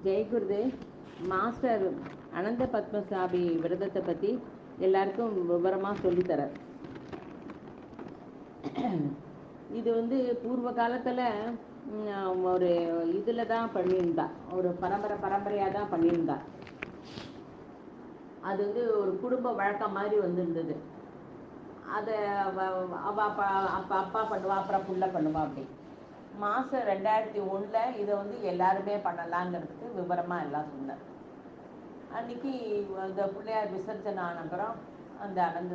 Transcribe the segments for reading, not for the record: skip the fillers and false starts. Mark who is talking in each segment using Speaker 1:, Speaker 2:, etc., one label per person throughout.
Speaker 1: ஜெயகுருது master அனந்த பத்மசாமி விரதத்தை பற்றி எல்லாருக்கும் விவரமாக சொல்லித்தரார். இது பூர்வ காலத்தில் ஒரு இதில் தான் பண்ணியிருந்தா, ஒரு பரம்பரையாக தான் பண்ணியிருந்தா. அது ஒரு குடும்ப வழக்கம் மாதிரி இருந்தது. அதை அப்பா பண்ணுவா, அப்புறம் புள்ள பண்ணுவா. அப்படி மாதம் 2001 இதை எல்லாருமே பண்ணலாங்கிறதுக்கு விவரமாக எல்லாம் சொன்னார். அன்றைக்கி அந்த பிள்ளையார் விசர்ஜனை ஆனப்புறம் அந்த அனந்த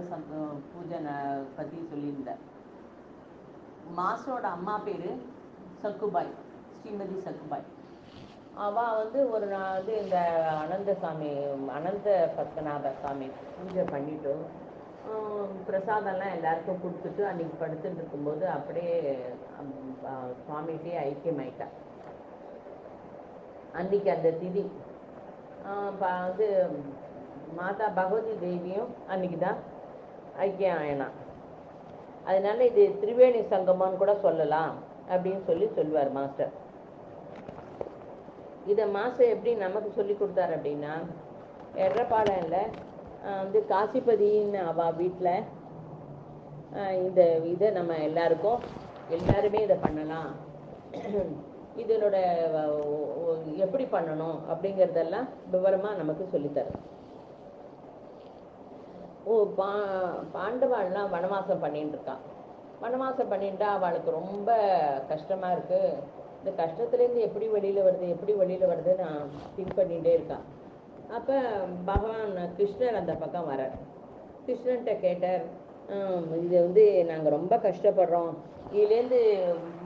Speaker 1: பூஜனை பற்றி சொல்லியிருந்தார். மாஸ்டரோட அம்மா பேர் சக்குபாய், ஸ்ரீமதி சக்குபாய். அவள் ஒரு நாள் இந்த அனந்த பத்மநாப சாமி பூஜை பண்ணிவிட்டு பிரசாதம்லாம் எல்லாருக்கும் கொடுத்துட்டு அன்றைக்கி படுத்துட்டு இருக்கும்போது அப்படியே சுவாமிகிட்டே ஐக்கியமாயிட்டா. அன்றைக்கி அந்த திதி மாதா பகவதி தேவியும் அன்றைக்கி தான் ஐக்கியம் ஆயினா. அதனால இது திரிவேணி சங்கமம்னு கூட சொல்லலாம் அப்படின்னு சொல்லுவார் மாஸ்டர். இதை மாஸ்டர் எப்படி நமக்கு சொல்லி கொடுத்தாரு அப்படின்னா, எர்ரபாளையம்ல காசிபதின்னு அவள் வீட்டில் இந்த இதை நம்ம எல்லாருமே இதை பண்ணலாம், இதனோட எப்படி பண்ணணும் அப்படிங்கிறதெல்லாம் விவரமாக நமக்கு சொல்லித்தர. பாண்டவாள்லாம் வனவாசம் பண்ணிட்டு இருக்கான். வனவாசம் பண்ணிட்டா அவளுக்கு ரொம்ப கஷ்டமாக இருக்குது. இந்த கஷ்டத்துலேருந்து எப்படி வெளியில் வருது நான் திங்க் பண்ணிகிட்டே இருக்கான். அப்போ பகவான் கிருஷ்ணர் அந்த பக்கம் வரார். கிருஷ்ணன்கிட்ட கேட்டார், இது நாங்கள் ரொம்ப கஷ்டப்படுறோம், இதுலேருந்து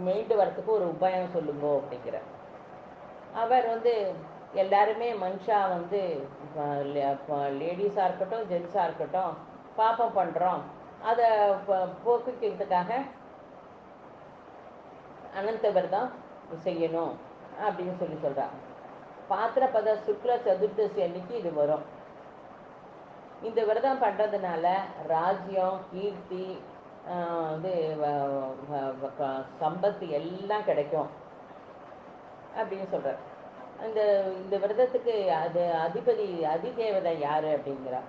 Speaker 1: மீண்டு வரத்துக்கு ஒரு உபாயம் சொல்லுங்கோ அப்படிங்கிறார். அவர் எல்லாருமே மனுஷா லேடிஸாக இருக்கட்டும் ஜென்ஸாக இருக்கட்டும் பாப்பம் பண்ணுறோம், அதை போக்குக்கிறதுக்காக அனந்த விரதம் செய்யணும் அப்படின்னு சொல்கிறார். பாத்திரபத சுக்ல சதுர்தசி அன்னைக்கு இது வரும். இந்த விரதம் பண்ணுறதுனால ராஜ்யம், கீர்த்தி, சம்பத்து எல்லாம் கிடைக்கும் அப்படின்னு சொல்கிறார். இந்த விரதத்துக்கு அதிதேவதை யார் அப்படிங்கிறா.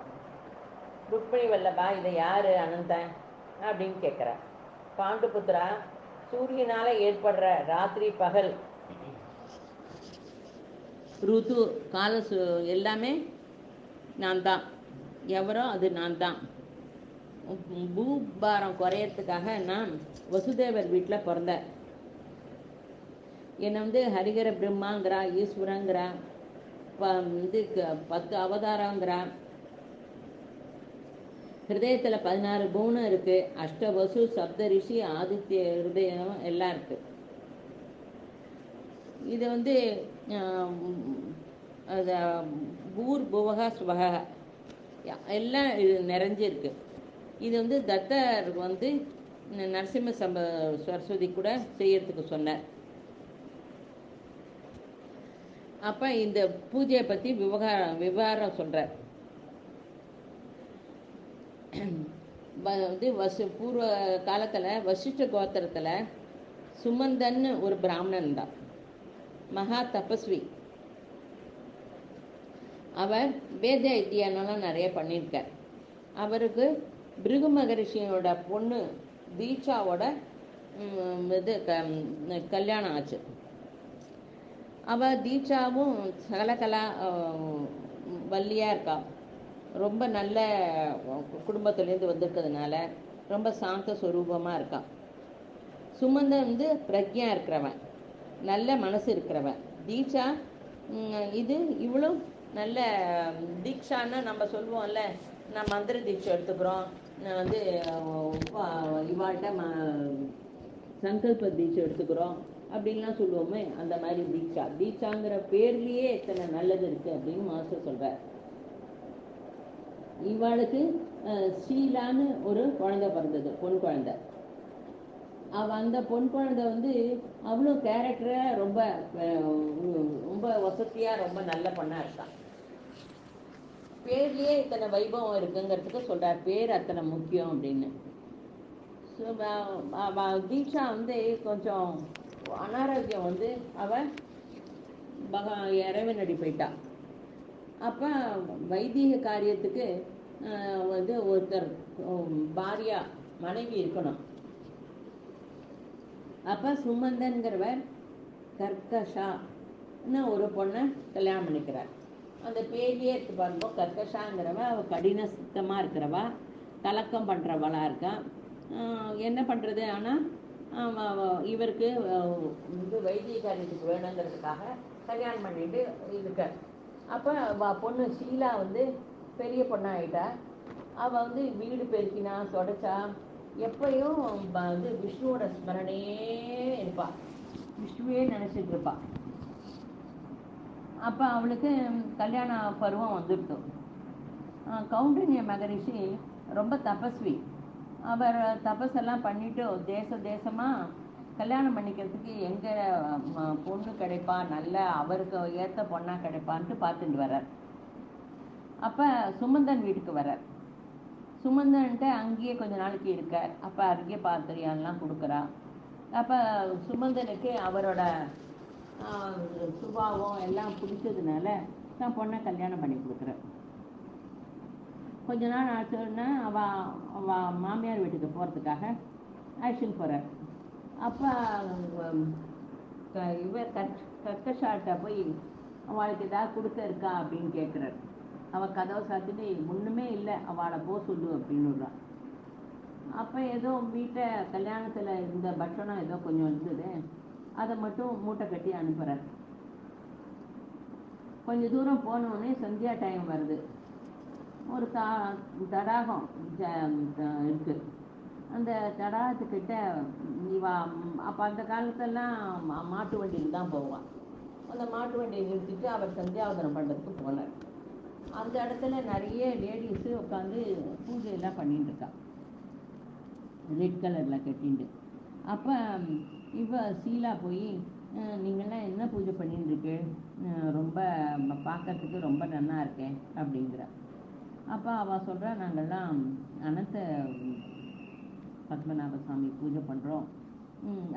Speaker 1: ருக்மிணி வல்லபா, இதை யார் அனந்தன் அப்படின்னு கேட்குறா. பாண்டுபுத்திரா, சூரியனால் ஏற்படுற ராத்திரி பகல் ருது கால எல்லாமே நான் தான், எவரோ அது நான் தான். பூபாரம் குறையறதுக்காக நான் வசுதேவர் வீட்டில் பிறந்தேன். என்னை ஹரிகர பிரம்மாங்கிறா, ஈஸ்வரங்கிறா, 10 அவதாரங்கிறா. ஹிருதயத்தில் 16 குணம் இருக்குது. அஷ்டவசு, சப்தரிஷி, ஆதித்ய ஹிருதயம் எல்லாம் இருக்குது. இது பூர் புவகா சுவகா எல்லாம் இது நிறைஞ்சிருக்கு. இது தத்தர் நரசிம்ம சரஸ்வதி கூட செய்யறதுக்கு சொன்னார். அப்போ இந்த பூஜையை பற்றி விவகாரம் சொல்கிறார். பூர்வ காலத்தில் வசிஷ்ட கோத்திரத்தில் சுமந்தன்னு ஒரு பிராமணன் தான், மகா தபஸ்வி. அவர் வேத வித்தியானெல்லாம் நிறைய பண்ணியிருக்கார். அவருக்கு பிருகு மகரிஷியோட பொண்ணு தீட்சாவோட கல்யாணம் ஆச்சு. அவள் தீட்சாவும் சகலகலா வள்ளியாக இருக்கா. ரொம்ப நல்ல குடும்பத்துலேருந்து வந்திருக்கிறதுனால ரொம்ப சாந்த ஸ்வரூபமாக இருக்கான். சுமந்தன் பிரக்ஞா இருக்கிறவன், நல்ல மனசு இருக்கிறவன். தீட்சா இவளும் நல்ல தீட்சான்னா நம்ம சொல்லுவோம்ல, நான் மந்திர தீட்சை எடுத்துக்கிறோம், நான் இவாள்கிட்ட சங்கல்ப தீட்சை எடுத்துக்கிறோம் அப்படின்லாம் சொல்லுவோமே, அந்த மாதிரி தீட்சாங்கிற பேர்லேயே இத்தனை நல்லது இருக்குது அப்படின்னு மாஸ்டர் சொல்கிறார். இவாளுக்கு ஷீலான்னு ஒரு குழந்தை பிறந்தது, பொன் குழந்தை. அந்த பொன் குழந்தை அவ்வளோ கேரக்டராக ரொம்ப ரொம்ப வசதியாக ரொம்ப நல்ல பொண்ணாக இருக்கான். பேர்லேயே இத்தனை வைபவம் இருக்குங்கிறதுக்கு சொல்கிறார், பேர் அத்தனை முக்கியம் அப்படின்னு. ஸோ தீட்சா கொஞ்சம் அனாரோக்கியம் அவள் இறைவனடி போயிட்டா. அப்போ வைதீக காரியத்துக்கு வந்து ஒருத்தர் பாரியா மனைவி இருக்கணும். அப்போ சுமந்தன்கிறவர் கர்கஷான்னு ஒரு பொண்ணை கல்யாணம் பண்ணிக்கிறார். அந்த பேஜே எடுத்து பாருங்க, கர்கஷாங்கிறவ அவள் கடின சுத்தமாக இருக்கிறவா, கலக்கம் பண்ணுறவளாக இருக்கா. என்ன பண்ணுறது, ஆனால் இவருக்கு இது வைத்திய காரியத்துக்கு வேணுங்கிறதுக்காக கல்யாணம் பண்ணிட்டு இருக்கார். அப்போ பொண்ணு ஷீலா வந்து பெரிய பொண்ணாகிட்டா. அவள் வந்து வீடு பெருக்கினா தொடச்சா எப்பயும் வந்து விஷ்ணுவோட ஸ்மரணையே இருப்பாள், விஷ்ணுவே நினச்சிட்டு இருப்பாள். அப்போ அவளுக்கு கல்யாண பருவம் வந்துவிட்டோம். கௌண்டின்ய மகரிஷி ரொம்ப தபஸ்வி. அவர் தபஸெல்லாம் பண்ணிவிட்டு தேசமாக கல்யாணம் பண்ணிக்கிறதுக்கு எங்கே பொண்ணு கிடைப்பா, நல்ல அவருக்கு ஏற்ற பொண்ணாக கிடைப்பான்ட்டு பார்த்துட்டு வர்றார். அப்போ சுமந்தன் வீட்டுக்கு வர்றார். சுமந்தன்ட்டு அங்கேயே கொஞ்ச நாளைக்கு இருக்கார். அப்போ அருகே பாத்திரியாலாம் கொடுக்குறா. அப்போ சுமந்தனுக்கு அவரோட சுபாவம் எல்லாம் பிடிச்சதுனால தான் பொண்ணை கல்யாணம் பண்ணி கொடுக்குறார். கொஞ்ச நாள் ஆச்சுன்னா அவள் மாமியார் வீட்டுக்கு போகிறதுக்காக ஆக்ஷன் போகிறார். அப்போ இவர் கர்கஷாட்ட போய் அவளுக்கு ஏதாவது கொடுக்க இருக்கா அப்படின்னு கேட்குறாரு. அவள் கதவை சாத்திட்டு ஒன்றுமே இல்லை, அவளை போக சொல்லு அப்படின்னு விடுறான். அப்போ ஏதோ வீட்டை கல்யாணத்தில் இருந்த பட்சணம் ஏதோ கொஞ்சம் இருந்தது, அதை மட்டும் மூட்டை கட்டி அனுப்புகிறார். கொஞ்சம் தூரம் போனோடனே சந்தியா டைம் வருது. ஒரு தடாகம் இருக்குது. அந்த தடாகத்துக்கிட்ட அப்போ அந்த காலத்தெல்லாம் மாட்டு வண்டியில் தான் போவான். அந்த மாட்டு வண்டியை நிறுத்திட்டு அவர் சந்தியாவதனம் பண்ணுறதுக்கு போனார். அந்த இடத்துல நிறைய லேடிஸு உட்காந்து பூஜையெல்லாம் பண்ணிட்டு இருக்கா, ரெட் கலரில் கட்டிண்டு. அப்போ ஷீலா போய் நீங்கள்லாம் என்ன பூஜை பண்ணிட்டு இருக்கு, ரொம்ப பார்க்கறதுக்கு ரொம்ப நல்லா இருக்கேன் அப்படிங்கிற. அப்போ அவள் சொல்கிறா, நாங்கள்லாம் அனந்த பத்மநாப சுவாமி பூஜை பண்ணுறோம்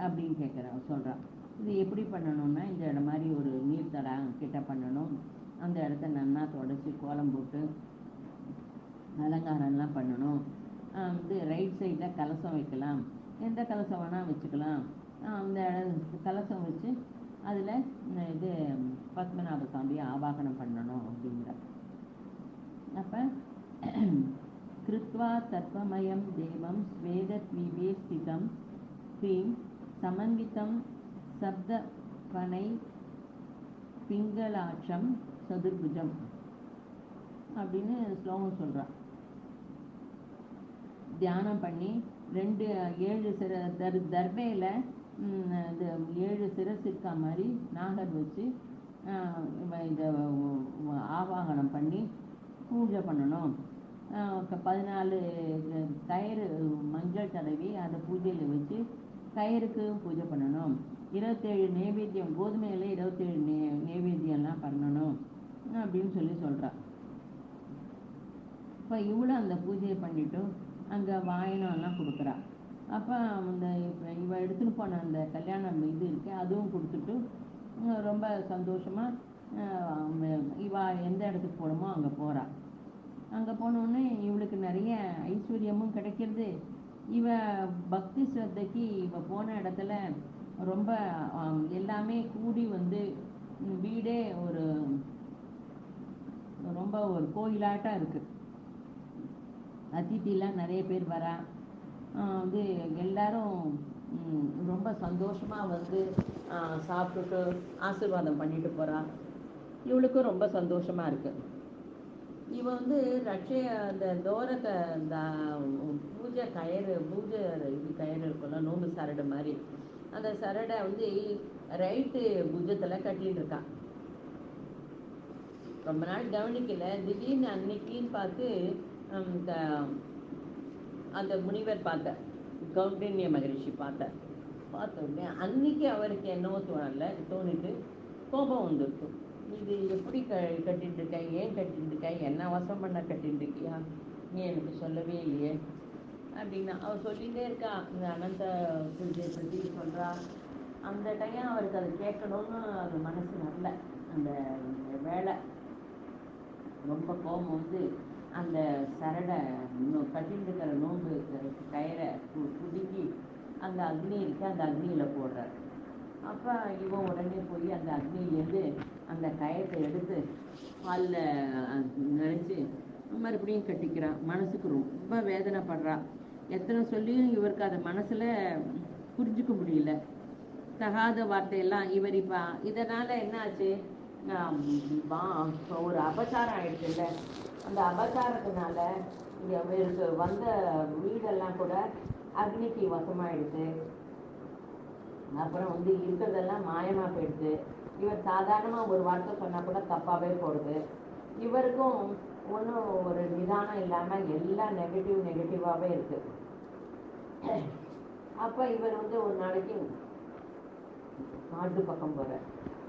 Speaker 1: அப்படின்னு சொல்கிறான். இது எப்படி பண்ணணும்னா, இந்த மாதிரி ஒரு நீர் தடாகம் கிட்ட பண்ணணும். அந்த இடத்த நல்லா தொடச்சி கோலம் போட்டு அலங்காரம்லாம் பண்ணணும். வந்து ரைட் சைடில் கலசம் வைக்கலாம், எந்த கலசம் வேணால் வச்சுக்கலாம். அந்த கலசம் வச்சு அதில் இது பத்மநாப சுவாமியை ஆவாகனம் பண்ணணும் அப்படிங்கிற. அப்போ கிருத்வா தத்வமயம் தேவம் ஸ்வேதத்வீபே ஸ்திதம் ஸ்ரீம் சமன்விதம் சப்தபனை பிங்களாட்சம் சதுர்புஜம் அப்படின்னு ஸ்லோகம் சொல்கிறான். தியானம் பண்ணி 7 தர்பையில் இது 7 சிரஸ் இருக்கா மாதிரி நாகர் வச்சு இந்த ஆவாகனம் பண்ணி பூஜை பண்ணணும். 14 கயிறு மஞ்சள் தடவி அதை பூஜையில் வச்சு கயிறுக்கு பூஜை பண்ணணும். 27 நைவேத்தியம், கோதுமையில் 27 நைவேத்தியம்லாம் பண்ணணும் அப்படின்னு சொல்கிறான். இப்போ இவ்வளோ அந்த பூஜையை பண்ணிவிட்டு அங்கே வாயனம்லாம் கொடுக்குறா. அப்போ அந்த இவள் எடுத்துன்னு போன அந்த கல்யாணம் இது இருக்கு, அதுவும் கொடுத்துட்டு ரொம்ப சந்தோஷமாக இவள் எந்த இடத்துக்கு போகணுமோ அங்கே போகிறா. அங்கே போனோடனே இவளுக்கு நிறைய ஐஸ்வர்யமும் கிடைக்கிறது. இவ பக்தி ஸ்ரத்தைக்கு இவ போன இடத்துல ரொம்ப எல்லாமே கூடி வந்து வீடே ரொம்ப ஒரு கோயிலாட்டம் இருக்குது. அதித்திலாம் நிறைய பேர் வரா. வந்து எல்லாரும் ரொம்ப சந்தோஷமாக வந்து சாப்பிட்டுட்டு ஆசீர்வாதம் பண்ணிட்டு போகிறா. இவளுக்கும் ரொம்ப சந்தோஷமாக இருக்குது. இவ வந்து அந்த தோரத்தை இந்த பூஜை இது கயிறு இருக்குல்ல, நோம்பு சரடு மாதிரி, அந்த சரடை வந்து ரைட்டு புஜத்தில் கட்டின்னு இருக்கான். ரொம்ப நாள் கவனிக்கல. திடீர்னு அன்னைக்குன்னு பார்த்து அந்த முனிவர் பார்த்தார், கௌண்டின்ய மகரிஷி பார்த்த உடனே அன்னைக்கு அவருக்கு என்னவோ தோணிட்டு கோபம் வந்துருக்கு. இது எப்படி கட்டிட்டு இருக்க, ஏன் கட்டிட்டு இருக்க, என்ன வசம் பண்ண கட்டிட்டு இருக்கியா, நீ எனக்கு சொல்லவே இல்லையே அப்படின்னா அவர் சொல்லிகிட்டே இருக்கா. இந்த அனந்த பூஜை பற்றி சொல்கிறா. அந்த டைம் அவருக்கு அதை கேட்கணும்னு அது மனசு வரல. அந்த வேலை ரொம்ப கோபம் வந்து அந்த சரடை கட்டிட்டு இருக்கிற நோன்பு கயிறை குடுக்கி அந்த அக்னி இருக்கு, அந்த அக்னியில் போடுறார். அப்போ இவன் உடனே போய் அந்த அக்னியிலேருந்து அந்த கயத்தை எடுத்து பாலில் நினைச்சு மறுபடியும் கட்டிக்கிறான். மனசுக்கு ரொம்ப வேதனைப்படுறான். எத்தனை சொல்லியும் இவருக்கு அதை மனசில் புரிஞ்சுக்க முடியல. தகாத வார்த்தையெல்லாம் இவர் இப்போ இதனால் என்ன ஆச்சு, ஒரு அபச்சாரம் ஆயிடுச்சுல்ல. அந்த அபச்சாரத்தினால இவருக்கு வந்த வீடெல்லாம் கூட அக்னிக்கு வசமாயிடுச்சு. அப்புறம் வந்து இருக்கிறதெல்லாம் மாயமாக போயிடுச்சு. இவர் சாதாரணமாக ஒரு வார்த்தை சொன்னால் கூட தப்பாகவே போடுது. இவருக்கும் ஒன்றும் ஒரு நிதானம் இல்லாமல் எல்லாம் நெகட்டிவாகவே இருக்கு. அப்போ இவர் வந்து ஒரு நாளைக்கு காட்டு பக்கம் போகிறார்.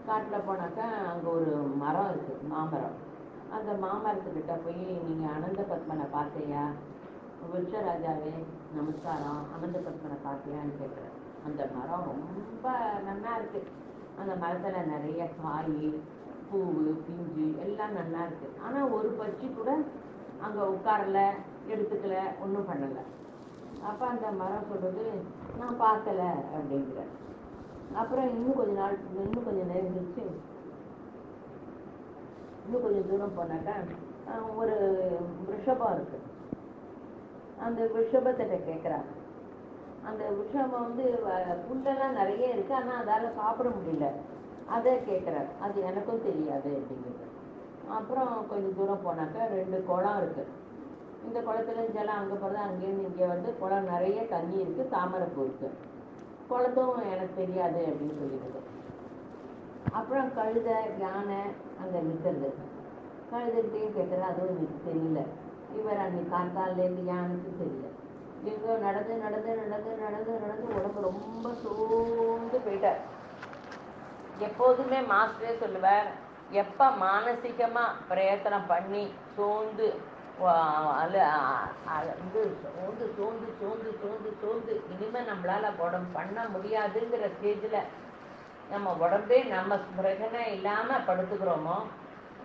Speaker 1: காட்டில் போனாக்கா அங்கே ஒரு மரம் இருக்குது, மாமரம். அந்த மாமரத்துக்கிட்ட போய் நீங்கள் அனந்த பத்மனை பார்த்தையா, விருஷராஜாவே நமஸ்காரம், அனந்த பத்மனை பார்த்தியான்னு கேட்குறாரு. அந்த மரம் ரொம்ப நல்லா இருக்குது. அந்த மரத்தில் நிறைய காய், பூவு, பிஞ்சு எல்லாம் நல்லா இருக்குது. ஆனால் ஒரு பட்சி கூட அங்கே உட்காரல, எடுத்துக்கல, ஒன்றும் பண்ணலை. அப்போ அந்த மரம் சொல்கிறது, நான் பார்க்கல அப்படிங்கிற. அப்புறம் இன்னும் கொஞ்சம் நேரம் கழிச்சு இன்னும் கொஞ்சம் தூரம் போனாக்கா ஒரு ரிஷபம் இருக்கு. அந்த ரிஷபத்திட்ட கேட்குறாங்க. அந்த ரிஷபம் வந்து புல்லெல்லாம் நிறைய இருக்கு, ஆனால் அதால் சாப்பிட முடியல. அதை கேட்குறாரு. அது எனக்கும் தெரியாது அப்படிங்கிறது. அப்புறம் கொஞ்சம் தூரம் போனாக்கா 2 குளம் இருக்கு. இந்த குளத்துல ஜலம் அங்கே போகிறது, அங்கேருந்து இங்கே வந்து குளம் நிறைய தண்ணி இருக்கு, தாமரைப்பூ இருக்கு. குளத்தும் எனக்கு தெரியாது அப்படின்னு சொல்லிடுது. அப்புறம் கழுதை, யானை அங்கே நிற்கிறது. கழுதைகிட்டையும் கேட்குற, அதுவும் எனக்கு தெரியல. இவர் அன்னைக்கு காத்தாலேருந்து யானைக்கு தெரியல. இவங்க நடந்து உடம்பு ரொம்ப சோர்ந்து போயிட்டார். எப்போதுமே மாஸ்டரே சொல்லுவார், எப்போ மானசீகமாக பிரயத்தனம் பண்ணி சோர்ந்து சோர்ந்து இனிமேல் நம்மளால உடம்பு பண்ண முடியாதுங்கிற ஸ்டேஜில் நம்ம உடம்பே நம்ம பிரச்சனை இல்லாமல் படுத்துக்கிறோமோ,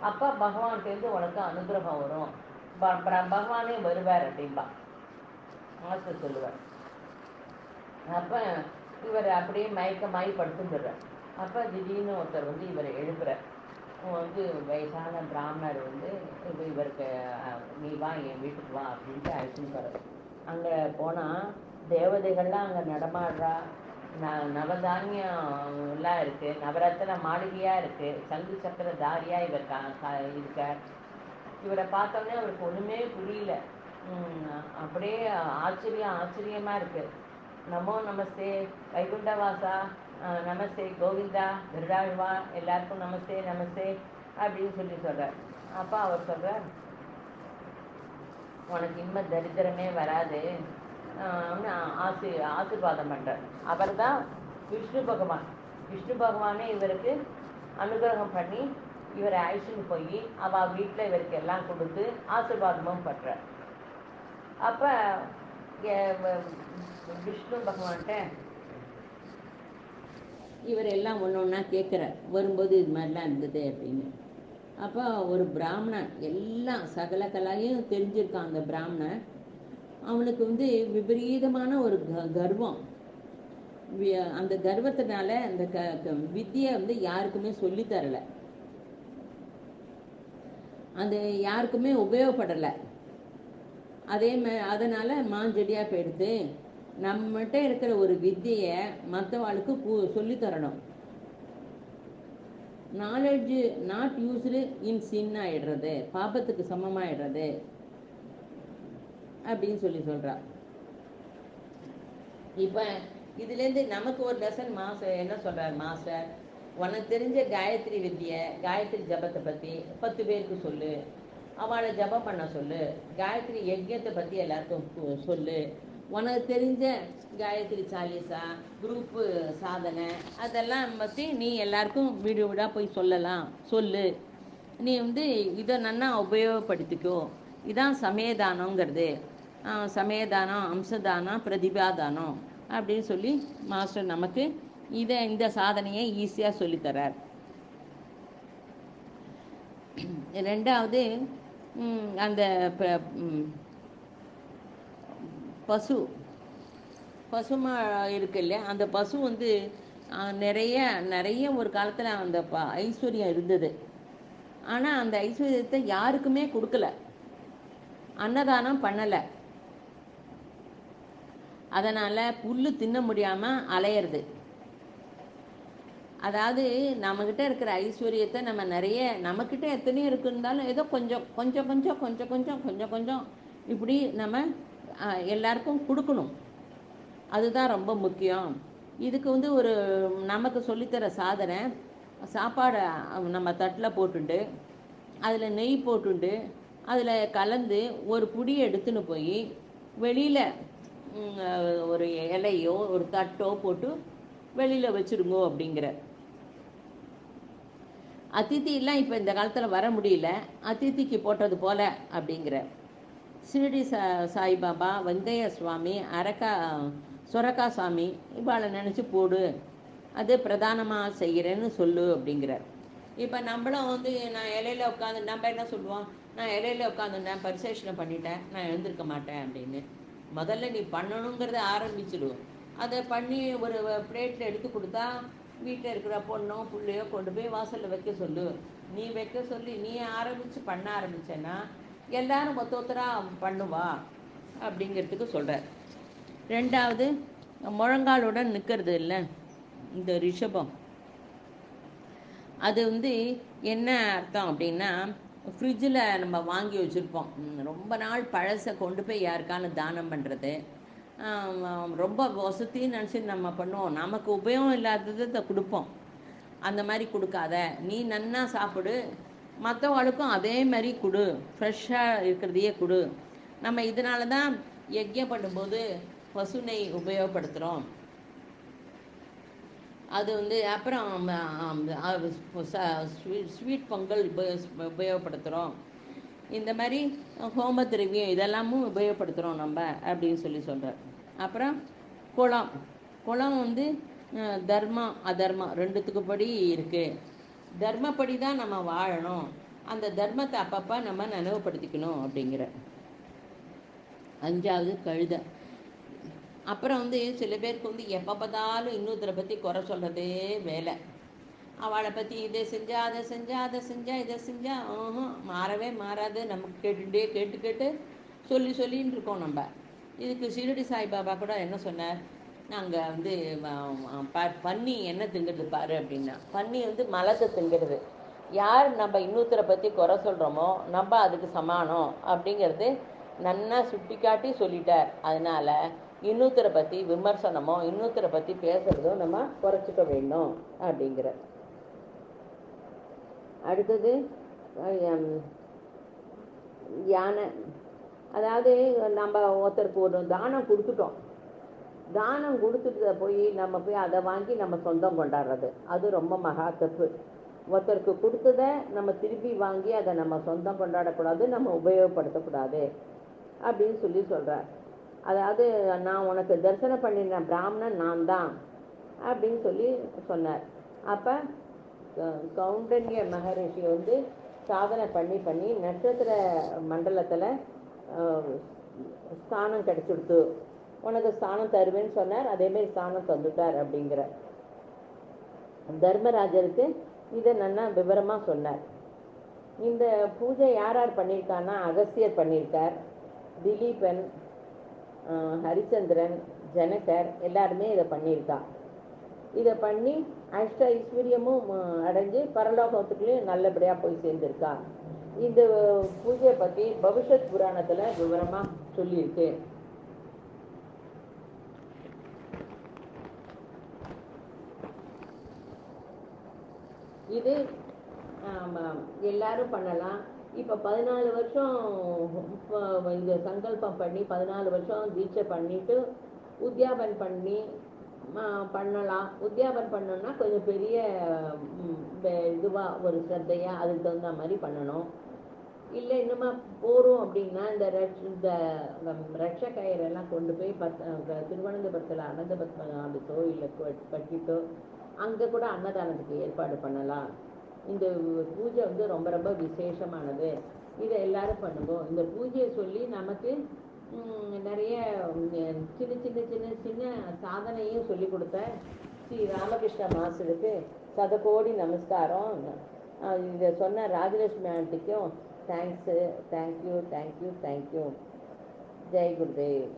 Speaker 1: அப்போ பகவான்கிட்டேருந்து உனக்கு அனுகிரகம் வரும், பகவானே வருவார் அப்படின்பா மாஸ்டர் சொல்லுவார். அப்போ இவர் அப்படியே மயக்கமாயி படுத்துடுறார். அப்போ திடீர்னு ஒருத்தர் வந்து இவரை எழுப்புறார். வந்து வயசான பிராமணர் வந்து இவருக்கு நீ வா, என் வீட்டுக்கு வா அப்படின்ட்டு அழைச்சின்னு போகிறார். அங்கே போனால் தேவதைகள்லாம் அங்கே நடமாடுறா. நவதானியம் எல்லாம் இருக்குது, நவரத்ன மாளிகையாக இருக்குது, சங்கு சக்கர தாரியாக இவர் இருக்கார். இவரை பார்த்தோன்னே அவருக்கு ஒன்றுமே புரியல. அப்படியே ஆச்சரியமாக இருக்குது. நமோ நமஸ்தே வைகுண்டவாசா, நமஸ்தே கோவிந்தா, திருடாழ்வா, எல்லாருக்கும் நமஸ்தே நமஸ்தே அப்படின்னு சொல்கிறார். அப்போ அவர் சொல்கிறார், உனக்கு இனிமே தரித்திரமே வராது ஆசீர்வாதம் பண்ணுறார். அவர் தான் விஷ்ணு பகவான். விஷ்ணு பகவானே இவருக்கு அனுகிரகம் பண்ணி இவரை அழைச்சின்னு போய் அவள் வீட்டில் இவருக்கு எல்லாம் கொடுத்து ஆசீர்வாதமும் பண்ணுறார். அப்போ விஷ்ணு பகவான்கிட்ட இவர் எல்லாம் ஒன்று ஒன்றா கேட்குறார். வரும்போது இது மாதிரிலாம் இருந்தது அப்படின்னு. அப்போ ஒரு பிராமணன் எல்லாம் சகல கலையும் தெரிஞ்சிருக்கான். அந்த பிராமணன் அவனுக்கு வந்து விபரீதமான ஒரு கர்வம். அந்த கர்வத்தினால அந்த வித்தியை வந்து யாருக்குமே சொல்லித்தரலை, அது யாருக்குமே உபயோகப்படலை. அதனால் மாஞ்செடியாக போயிடுது. நம்மகிட்ட இருக்கிற ஒரு வித்தியை மற்றவாளுக்கு சொல்லித்தரணும். நாலேஜ் நாட் யூஸ்டு இன் சின் ஆகிடுறது, பாபத்துக்கு சமமாகிடுறது அப்படின்னு சொல்கிறா. இப்போ இதுலேருந்து நமக்கு ஒரு லெசன் மாஸ்டர் என்ன சொல்கிறார். மாஸ்டர், உனக்கு தெரிஞ்ச காயத்ரி வித்தியை, காயத்ரி ஜபத்தை பற்றி 10 பேருக்கு சொல்லு, அவளை ஜபம் பண்ண சொல்லு, காயத்ரி யஜ்யத்தை பற்றி எல்லாருக்கும் சொல்லு, உனக்கு தெரிஞ்ச காயத்ரி சாலிசா, குரூப்பு சாதனை அதெல்லாம் பற்றி நீ எல்லாருக்கும் வீடு வீடாக போய் சொல்லு. நீ வந்து இதை நன்னா உபயோகப்படுத்திக்கோ. இதான் சமயதானங்கிறது. சமயதானம், அம்சதானம், பிரதிபாதானம் அப்படின்னு சொல்லி மாஸ்டர் நமக்கு இந்த சாதனையை ஈஸியாக சொல்லித்தரார். ரெண்டாவது அந்த பசு பசுமா இருக்கு இல்லையா, அந்த பசு வந்து நிறைய நிறைய ஒரு காலத்தில் அந்த ஐஸ்வர்யம் இருந்தது. ஆனால் அந்த ஐஸ்வர்யத்தை யாருக்குமே கொடுக்கல, அன்னதானம் பண்ணலை. அதனால் புல் தின்ன முடியாமல் அலையிறது. அதாவது நம்மக்கிட்ட இருக்கிற ஐஸ்வர்யத்தை நம்ம நிறைய, நம்மக்கிட்ட எத்தனையும் இருக்குன்னாலும் ஏதோ கொஞ்சம் கொஞ்சம் கொஞ்சம் கொஞ்சம் கொஞ்சம் கொஞ்சம் கொஞ்சம் இப்படி நம்ம எல்லாருக்கும் கொடுக்கணும். அதுதான் ரொம்ப முக்கியம். இதுக்கு வந்து ஒரு நமக்கு சொல்லித்தர சாதனை, சாப்பாடை நம்ம தட்டில் போட்டுண்டு அதில் நெய் போட்டுண்டு அதில் கலந்து ஒரு புடி எடுத்துன்னு போய் வெளியில் ஒரு இலையோ ஒரு தட்டோ போட்டு வெளியில் வச்சுருங்கோ அப்படிங்கிற. அதித்திலாம் இப்போ இந்த காலத்தில் வர முடியல, அதித்திக்கு போட்டது போல் அப்படிங்கிற. ஷிரடி சாய்பாபா, வெங்கைய சுவாமி, சொரக்கா சாமி இவாளை நினச்சி போடு, அது பிரதானமாக செய்கிறேன்னு சொல்லு அப்படிங்கிறார். இப்போ நம்மளும் வந்து நான் இலையில உட்காந்து, நம்ம என்ன சொல்லுவோம், நான் இலையில உட்காந்துட்டேன், பரிசேஷனை பண்ணிட்டேன், நான் எழுந்திருக்க மாட்டேன் அப்படின்னு. முதல்ல நீ பண்ணணுங்கிறத ஆரம்பிச்சிடுவோம். அதை பண்ணி ஒரு பிளேட்டில் எடுத்து கொடுத்தா வீட்டில் இருக்கிற பொண்ணோ புள்ளையோ கொண்டு போய் வாசலில் வைக்க சொல்லு. நீ வைக்க சொல்லி நீ பண்ண ஆரம்பிச்சேன்னா எல்லாரும் ஒத்தொத்தராக பண்ணுவா அப்படிங்கிறதுக்கு சொல்கிறார். ரெண்டாவது, முழங்காலுடன் நிற்கிறது இல்லை இந்த ரிஷபம், அது வந்து என்ன அர்த்தம் அப்படின்னா, ஃப்ரிட்ஜில் நம்ம வாங்கி வச்சுருப்போம், ரொம்ப நாள் பழசை கொண்டு போய் யாருக்கான தானம் பண்ணுறது, ரொம்ப வசதின்னு நினச்சி நம்ம பண்ணுவோம், நமக்கு உபயோகம் இல்லாததை கொடுப்போம். அந்த மாதிரி கொடுக்காத, நீ நன்னா சாப்பிடு, மற்றவங்களுக்கும் அதே மாதிரி கொடு, ஃப்ரெஷ்ஷாக இருக்கிறதையே கொடு. நம்ம இதனால தான் யஜ்யம் பண்ணும்போது பசு நெய் உபயோகப்படுத்துகிறோம். அது வந்து அப்புறம் ஸ்வீட் பொங்கல் உபயோகப்படுத்துகிறோம். இந்த மாதிரி ஹோம திரவியம் இதெல்லாமும் உபயோகப்படுத்துகிறோம் நம்ம அப்படின்னு சொல்கிறார். அப்புறம் குளம் வந்து தர்மம் அதர்மம் ரெண்டுத்துக்கு படி இருக்குது. தர்மப்படி தான் நம்ம வாழணும், அந்த தர்மத்தை அப்பப்போ நம்ம நினைவுபடுத்திக்கணும் அப்படிங்கிற. அஞ்சாவது கழுதை. அப்புறம் வந்து சில பேருக்கு வந்து எப்போ பார்த்தாலும் இன்னொருத்தரை பற்றி குறை சொல்கிறதே வேலை. அவளை பற்றி இதை செஞ்சா அதை செஞ்சா அதை செஞ்சா இதை செஞ்சா மாறவே மாறாது, நமக்கு கேட்டு சொல்லின்னு இருக்கோம் நம்ம. இதுக்கு ஷிரடி சாய்பாபா கூட என்ன சொன்னார், நாங்கள் வந்து பன்னி என்ன திங்கிறது பாரு அப்படின்னா, பன்னி வந்து மலத்தை திங்கிறது. யார் நம்ம இன்னொருத்தரை பற்றி குறை சொல்கிறோமோ நம்ம அதுக்கு சமானம் அப்படிங்கிறது நன்னா சுட்டி காட்டி சொல்லிட்டார். அதனால இன்னொருத்தரை பற்றி விமர்சனமோ இன்னொருத்தரை பற்றி பேசுறதோ நம்ம குறைச்சிக்க வேண்டும் அப்படிங்கிற. அடுத்தது யானை. அதாவது நம்ம ஒருத்தருக்கு ஒரு தானம் கொடுத்துட்டோம், தானம் கொடுத்துட்டு போய் நம்ம போய் அதை வாங்கி நம்ம சொந்தம் கொண்டாடுறது, அது ரொம்ப மகா தப்பு. ஒருத்தருக்கு கொடுத்ததை நம்ம திருப்பி வாங்கி அதை நம்ம சொந்தம் கொண்டாடக்கூடாது, நம்ம உபயோகப்படுத்தக்கூடாது அப்படின்னு சொல்கிறார். அதாவது நான் உனக்கு தரிசனம் பண்ணின பிராமணன் நான் தான் அப்படின்னு சொன்னார். அப்போ கௌண்டன்ய மகரிஷி வந்து சாதனை பண்ணி நட்சத்திர மண்டலத்தில் ஸ்தானம் கிடைச்சிடுத்து, உனக்கு ஸ்தானம் தருவேன்னு சொன்னார். அதேமாதிரி ஸ்தானம் தந்துட்டார் அப்படிங்கிற. தர்மராஜருக்கு இதை நல்லா விவரமாக சொன்னார். இந்த பூஜை யார் பண்ணியிருக்கான்னா, அகஸ்தியர் பண்ணியிருக்கார், திலீபன், ஹரிச்சந்திரன், ஜனகர் எல்லாருமே இதை பண்ணியிருக்கா. இதை பண்ணி அஷ்ட ஐஸ்வர்யமும் அடைஞ்சு பரலோகத்துக்குள்ளேயும் நல்லபடியாக போய் சேர்ந்திருக்கா. இந்த பூஜையை பற்றி பவிஷ்யத் புராணத்தில் விவரமாக சொல்லியிருக்கு. இது எல்லாரும் பண்ணலாம். இப்போ 14 வருஷம் இந்த சங்கல்பம் பண்ணி 14 வருஷம் தீட்சை பண்ணிட்டு உத்தியாபன் பண்ணி பண்ணலாம். உத்தியாபன் பண்ணோம்னா கொஞ்சம் பெரிய இதுவாக ஒரு ஸ்ரத்தையாக அதுக்கு தகுந்த மாதிரி பண்ணணும். இல்லை இன்னுமா போகிறோம் அப்படின்னா இந்த ரட்ச கயிறெல்லாம் கொண்டு போய் திருவனந்தபுரத்தில் அனந்த பத்மநாபத்தோ இல்லை கட்டிட்டோ அங்கே கூட அன்னதானத்துக்கு ஏற்பாடு பண்ணலாம். இந்த பூஜை வந்து ரொம்ப ரொம்ப விசேஷமானது, இதை எல்லாரும் பண்ணுங்க. இந்த பூஜையை சொல்லி நமக்கு நிறைய சின்ன சின்ன சின்ன சின்ன சாதனையும் சொல்லி கொடுத்த ஸ்ரீ ராமகிருஷ்ண மாஸ்டருக்கு சதகோடி நமஸ்காரம். இதை சொன்ன ராஜலட்சுமி ஆண்டிக்கும் தேங்க்ஸு. Thank you thank you thank you. ஜெய் குருதேவ்.